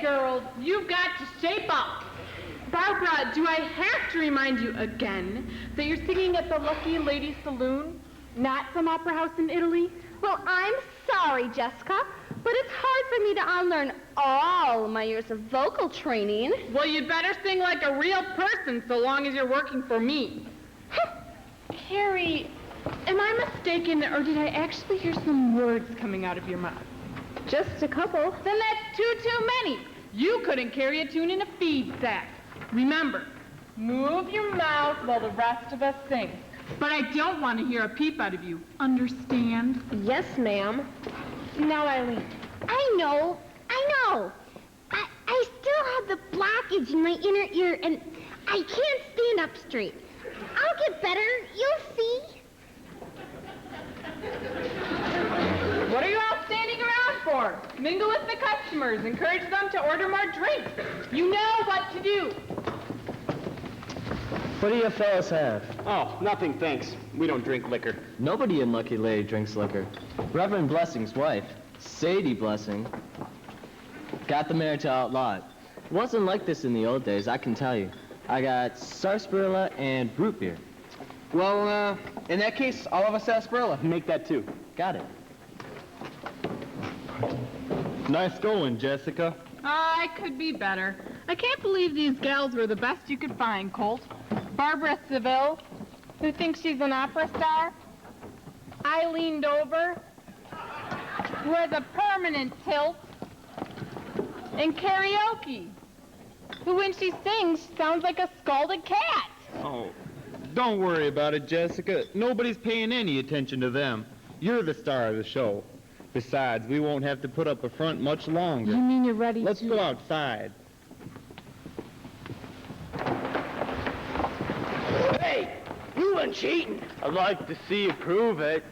girls, you've got to shape up. Barbara, do I have to remind you again that you're singing at the Lucky Lady Saloon, not some opera house in Italy? Well, I'm sorry, Jessica, but it's hard for me to unlearn all my years of vocal training. Well, you'd better sing like a real person so long as you're working for me. Carrie, am I mistaken, or did I actually hear some words coming out of your mouth? Just a couple. Then that's too many. You couldn't carry a tune in a feed sack. Remember, move your mouth while the rest of us sing. But I don't want to hear a peep out of you. Understand? Yes, ma'am. Now, Eileen. I know. I still have the blockage in my inner ear, and I can't stand up straight. I'll get better. You'll see. What are you all standing around for? Mingle with the customers. Encourage them to order more drinks. You know what to do. What do you fellas have? Oh, nothing, thanks. We don't drink liquor. Nobody in Lucky Lady drinks liquor. Reverend Blessing's wife, Sadie Blessing, got the mayor to outlaw it. It wasn't like this in the old days, I can tell you. I got sarsaparilla and root beer. Well, in that case, all of us sarsaparilla. Make that two. Got it. Nice going, Jessica. I could be better. I can't believe these gals were the best you could find, Colt. Barbara Seville, who thinks she's an opera star. Eileen Dover, who has a permanent tilt. And Karaoke, who when she sings sounds like a scalded cat. Oh, don't worry about it, Jessica. Nobody's paying any attention to them. You're the star of the show. Besides, we won't have to put up a front much longer. You mean you're ready Let's go outside. Hey, you been cheating. I'd like to see you prove it.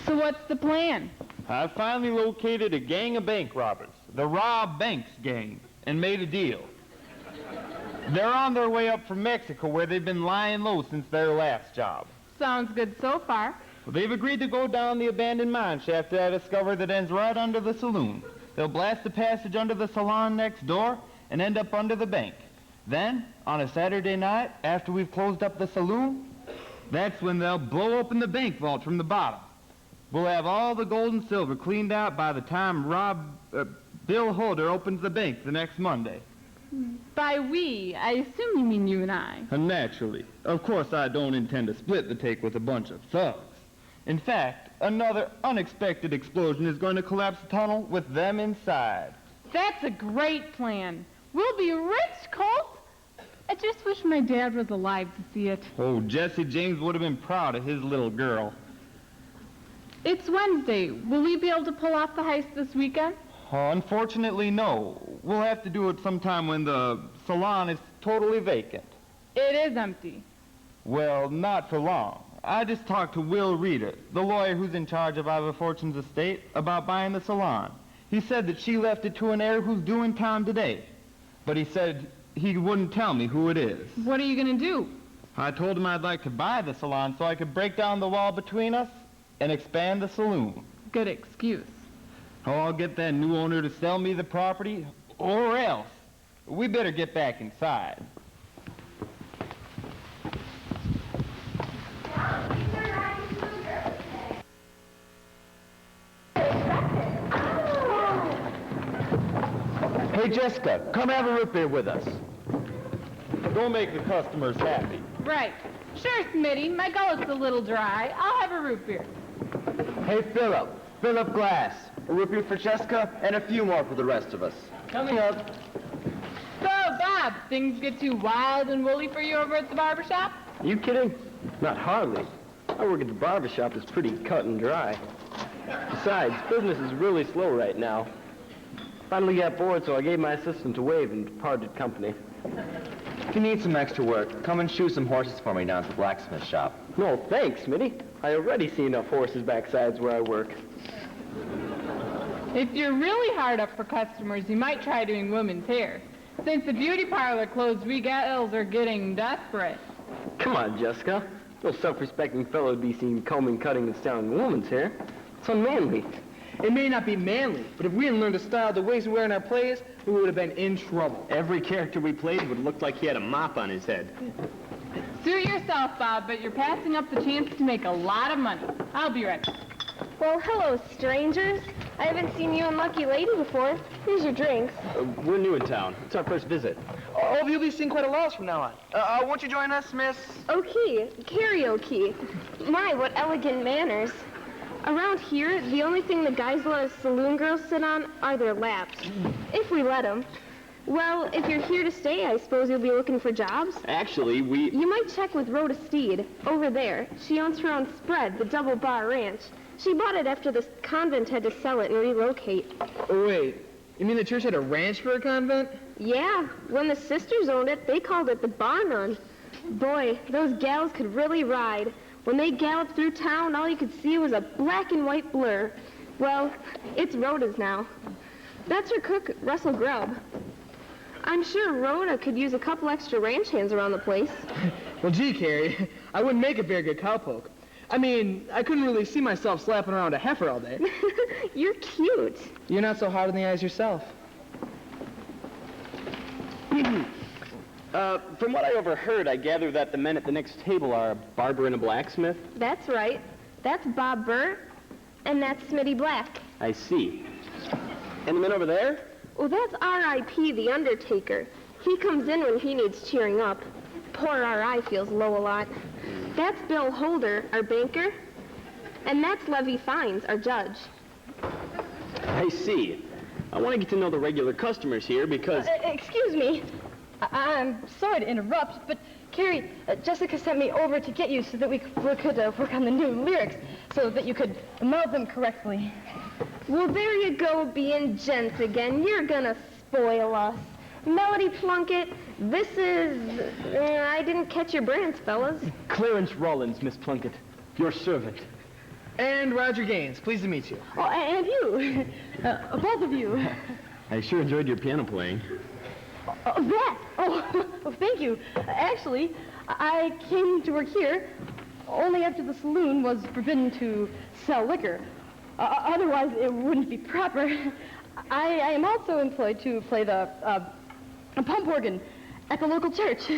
So what's the plan? I finally located a gang of bank robbers, the Rob Banks gang, and made a deal. They're on their way up from Mexico, where they've been lying low since their last job. Sounds good so far. Well, they've agreed to go down the abandoned mine shaft that I discovered that ends right under the saloon. They'll blast the passage under the salon next door and end up under the bank. Then, on a Saturday night, after we've closed up the saloon, that's when they'll blow open the bank vault from the bottom. We'll have all the gold and silver cleaned out by the time Bill Holder opens the bank the next Monday. By we, I assume you mean you and I. Naturally. Of course, I don't intend to split the take with a bunch of thugs. In fact, another unexpected explosion is going to collapse the tunnel with them inside. That's a great plan. We'll be rich, Colt. I just wish my dad was alive to see it. Oh, Jesse James would have been proud of his little girl. It's Wednesday. Will we be able to pull off the heist this weekend? Unfortunately, no. We'll have to do it sometime when the salon is totally vacant. It is empty. Well, not for long. I just talked to Will Reeder, the lawyer who's in charge of Ivor Fortune's estate, about buying the salon. He said that she left it to an heir who's due in town today. But he said he wouldn't tell me who it is. What are you going to do? I told him I'd like to buy the salon so I could break down the wall between us and expand the saloon. Good excuse. Oh, I'll get that new owner to sell me the property, or else. We better get back inside. Hey, Jessica, come have a root beer with us. Don't make the customers happy. Right. Sure, Smitty. My gullet's a little dry. I'll have a root beer. Hey, Philip, fill up glass. A root beer for Jessica and a few more for the rest of us. Coming up. So, Bob, things get too wild and woolly for you over at the barber shop? You kidding? Not hardly. I work at the barber shop. It's pretty cut and dry. Besides, business is really slow right now. Finally got bored, so I gave my assistant a wave and departed company. If you need some extra work, come and shoe some horses for me down at the blacksmith shop. No, thanks, Smitty. I already see enough horses' backsides where I work. If you're really hard up for customers, you might try doing women's hair. Since the beauty parlor closed, we gals are getting desperate. Come on, Jessica. No self-respecting fellow would be seen combing, cutting, and styling a woman's hair. It's unmanly. It may not be manly, but if we didn't learn to style the ways we wear in our plays, we would have been in trouble. Every character we played would look like he had a mop on his head. Suit yourself, Bob, but you're passing up the chance to make a lot of money. I'll be right back. Well, hello, strangers. I haven't seen you and Lucky Lady before. Here's your drinks. We're new in town. It's our first visit. Oh, you'll be seeing quite a loss from now on. Won't you join us, Miss? Okay, karaoke. My, what elegant manners. Around here, the only thing the guys let us saloon girls sit on are their laps. If we let them. Well, if you're here to stay, I suppose you'll be looking for jobs? Actually, You might check with Rhoda Steed, over there. She owns her own spread, the Double Bar Ranch. She bought it after the convent had to sell it and relocate. Oh, wait. You mean the church had a ranch for a convent? Yeah, when the sisters owned it, they called it the Bar Nun. Boy, those gals could really ride. When they galloped through town, all you could see was a black and white blur. Well, it's Rhoda's now. That's her cook, Russell Grubb. I'm sure Rhoda could use a couple extra ranch hands around the place. Well, gee, Carrie, I wouldn't make a very good cowpoke. I mean, I couldn't really see myself slapping around a heifer all day. You're cute. You're not so hard in the eyes yourself. From what I overheard, I gather that the men at the next table are a barber and a blacksmith. That's right. That's Bob Burr, and that's Smitty Black. I see. And the men over there? Well, that's R.I.P. the Undertaker. He comes in when he needs cheering up. Poor R.I. feels low a lot. That's Bill Holder, our banker. And that's Levy Fines, our judge. I see. I want to get to know the regular customers here because... Excuse me. I'm sorry to interrupt, but Carrie, Jessica sent me over to get you so that we could work on the new lyrics, so that you could mouth them correctly. Well, there you go, being gents again. You're gonna spoil us. Melody Plunkett, this is... I didn't catch your brands, fellas. Clarence Rollins, Miss Plunkett. Your servant. And Roger Gaines, pleased to meet you. Oh, and you. Both of you. I sure enjoyed your piano playing. Oh, thank you. Actually, I came to work here only after the saloon was forbidden to sell liquor. Otherwise, it wouldn't be proper. I am also employed to play the pump organ at the local church.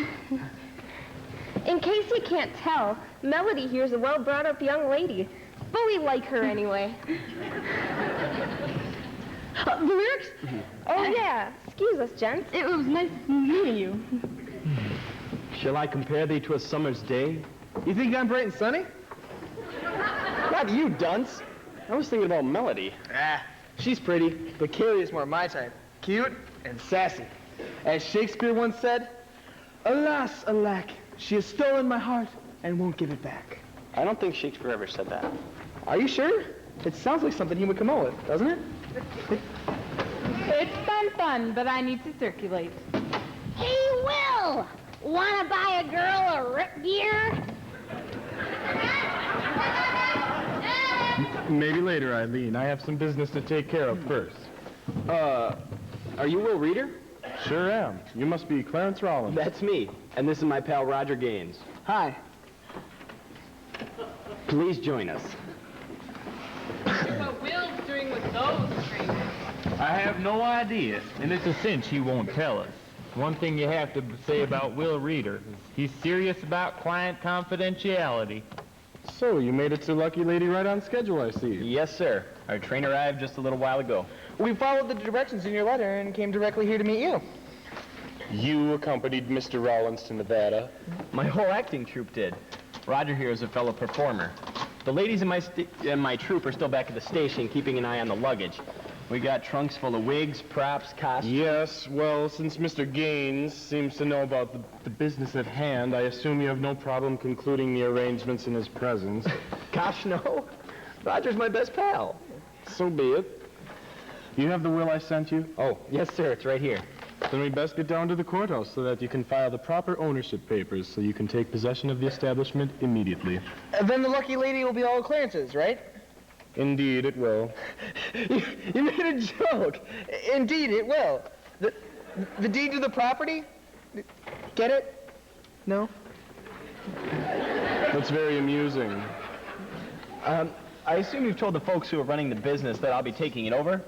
In case you can't tell, Melody here's a well-brought-up young lady. But we like her anyway. The lyrics? Oh, yeah. Excuse us, gents. It was nice meeting you. Shall I compare thee to a summer's day? You think I'm bright and sunny? Not you, dunce. I was thinking about Melody. She's pretty, but Carrie is more my type. Cute and sassy. As Shakespeare once said, alas, alack, she has stolen my heart and won't give it back. I don't think Shakespeare ever said that. Are you sure? It sounds like something he would come up with, doesn't it? It's been fun, but I need to circulate. Hey, Will! Wanna buy a girl a rip gear? Maybe later, Eileen. I have some business to take care of first. Are you Will Reeder? Sure am. You must be Clarence Rollins. That's me. And this is my pal Roger Gaines. Hi. Please join us. What Will's doing with those strangers? I have no idea, and it's a cinch he won't tell us. One thing you have to say about Will Reeder is he's serious about client confidentiality. So, you made it to Lucky Lady right on schedule, I see. Yes, sir. Our train arrived just a little while ago. We followed the directions in your letter and came directly here to meet you. You accompanied Mr. Rollins to Nevada. My whole acting troupe did. Roger here is a fellow performer. The ladies in my troupe are still back at the station keeping an eye on the luggage. We got trunks full of wigs, props, costumes. Yes, well, since Mr. Gaines seems to know about the business at hand, I assume you have no problem concluding the arrangements in his presence. Gosh, no. Roger's my best pal. So be it. You have the will I sent you? Oh, yes, sir. It's right here. Then we best get down to the courthouse so that you can file the proper ownership papers so you can take possession of the establishment immediately. Then the Lucky Lady will be all Clarence's, right? Indeed, it will. You made a joke. Indeed, it will. The deed to the property? Get it? No? That's very amusing. I assume you've told the folks who are running the business that I'll be taking it over?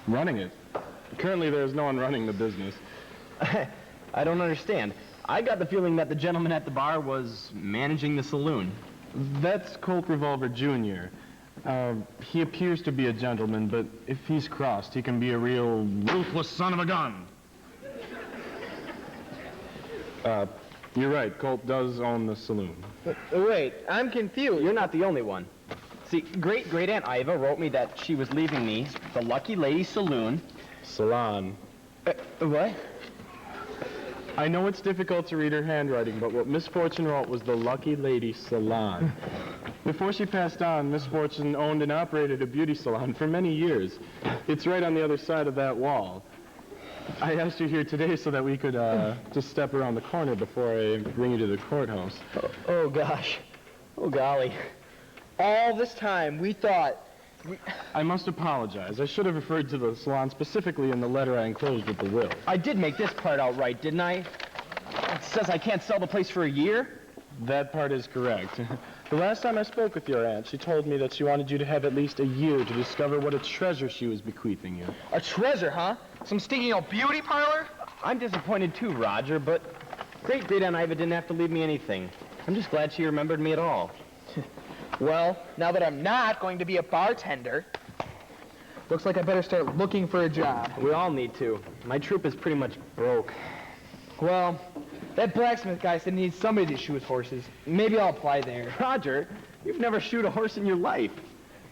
Running it? Currently, there's no one running the business. I don't understand. I got the feeling that the gentleman at the bar was managing the saloon. That's Colt Revolver Jr. He appears to be a gentleman, but if he's crossed, he can be a real ruthless son of a gun. You're right, Colt does own the saloon. Wait, I'm confused. You're not the only one. See, great-great-aunt Iva wrote me that she was leaving me the Lucky Lady Saloon. Salon. What? I know it's difficult to read her handwriting, but what Miss Fortune wrote was the Lucky Lady Salon. Before she passed on, Miss Fortune owned and operated a beauty salon for many years. It's right on the other side of that wall. I asked you here today so that we could just step around the corner before I bring you to the courthouse. Oh, gosh. Oh, golly. All this time, we thought... I must apologize. I should have referred to the salon specifically in the letter I enclosed with the will. I did make this part out right, didn't I? It says I can't sell the place for a year? That part is correct. The last time I spoke with your aunt, she told me that she wanted you to have at least a year to discover what a treasure she was bequeathing you. A treasure, huh? Some stinking old beauty parlor? I'm disappointed too, Roger, but great-great-aunt Iva didn't have to leave me anything. I'm just glad she remembered me at all. Well, now that I'm not going to be a bartender, looks like I better start looking for a job. We all need to. My troupe is pretty much broke. Well, that blacksmith guy said he needs somebody to shoot his horses. Maybe I'll apply there. Roger, you've never shoot a horse in your life.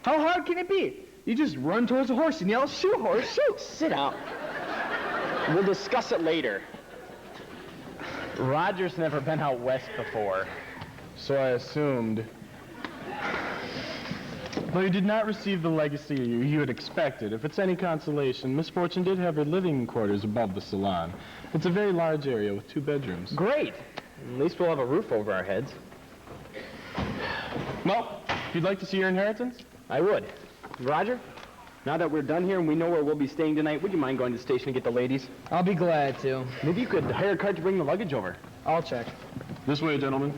How hard can it be? You just run towards a horse and yell, shoot, horse, shoot. Sit down. We'll discuss it later. Roger's never been out west before. So I assumed. Though you did not receive the legacy you had expected, if it's any consolation, Miss Fortune did have her living quarters above the salon. It's a very large area with 2 bedrooms. Great. At least we'll have a roof over our heads. Well, if you'd like to see your inheritance? I would. Roger, now that we're done here and we know where we'll be staying tonight, would you mind going to the station to get the ladies? I'll be glad to. Maybe you could hire a cart to bring the luggage over. I'll check. This way, gentlemen.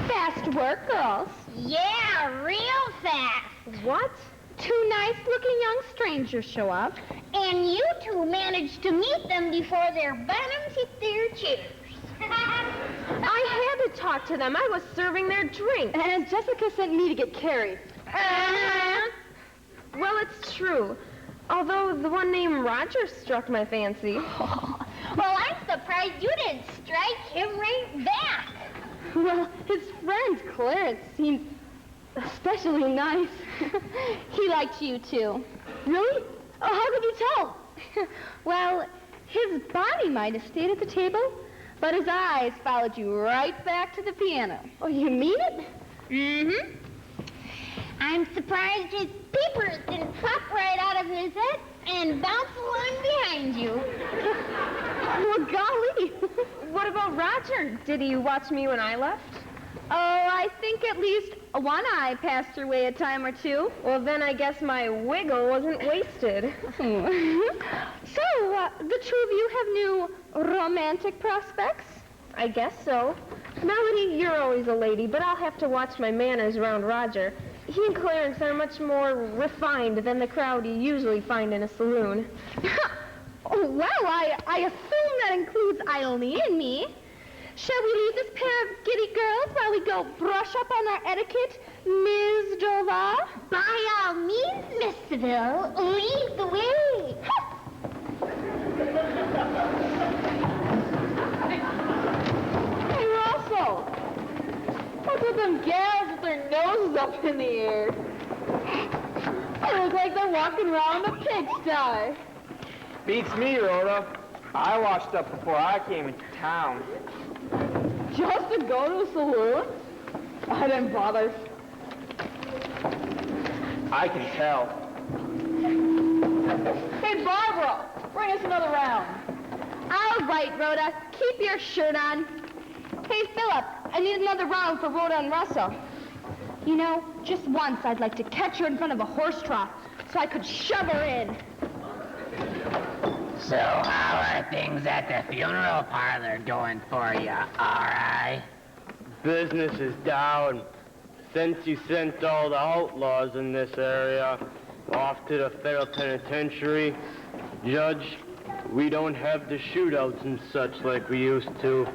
Fast work, girls. Yeah, real fast. What? 2 nice-looking young strangers show up. And you two managed to meet them before their bottoms hit their chairs. I had to talk to them. I was serving their drink. And Jessica sent me to get Carrie. Well, it's true. Although the one named Roger struck my fancy. Well, I'm surprised you didn't strike him right back. Well, his friend Clarence seemed especially nice. He liked you, too. Really? Oh, how could you tell? Well, his body might have stayed at the table, But his eyes followed you right back to the piano. Oh, you mean it? Mm-hmm. I'm surprised his peepers didn't pop right out of his head and bounce along behind you. Well, golly. What about Roger? Did he watch me when I left? Oh, I think at least one eye passed your way a time or two. Well, then I guess my wiggle wasn't wasted. So, the two of you have new romantic prospects? I guess so. Melody, you're always a lady, but I'll have to watch my manners around Roger. He and Clarence are much more refined than the crowd you usually find in a saloon. Oh, well, I assume that includes Eileen and me. Shall we leave this pair of giddy girls while we go brush up on our etiquette, Ms. Dovar? By all means, Miss Seville, lead the way. Hey, Russell, what's with them gals with their noses up in the air? They look like they're walking around a pigsty. Beats me, Rhoda. I washed up before I came into town. Just to go to a saloon? I didn't bother. I can tell. Hey, Barbara, bring us another round. All right, Rhoda, keep your shirt on. Hey, Philip, I need another round for Rhoda and Russell. You know, just once I'd like to catch her in front of a horse trough so I could shove her in. So how are things at the funeral parlor going for you, all right? Business is down. Since you sent all the outlaws in this area off to the federal penitentiary, Judge, we don't have the shootouts and such like we used to.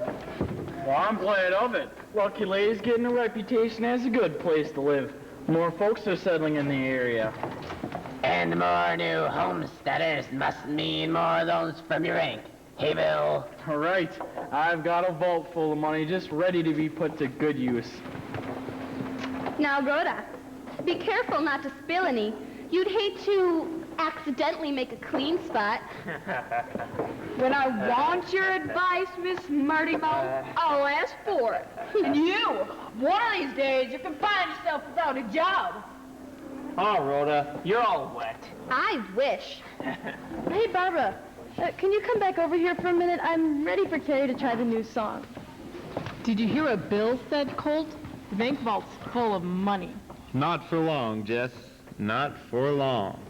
Well, I'm glad of it. Lucky Lady's getting a reputation as a good place to live. More folks are settling in the area. And more new homesteaders must mean more loans from your bank. Hey, Bill. All right, I've got a vault full of money just ready to be put to good use. Now, Rhoda, be careful not to spill any. You'd hate to accidentally make a clean spot. When I want your advice, Miss Marty Mo, I'll ask for it. And you, one of these days, you can find yourself without a job. Oh, Rhoda, you're all wet. I wish. Hey, Barbara, can you come back over here for a minute? I'm ready for Carrie to try the new song. Did you hear what Bill said, Colt? The bank vault's full of money. Not for long, Jess. Not for long.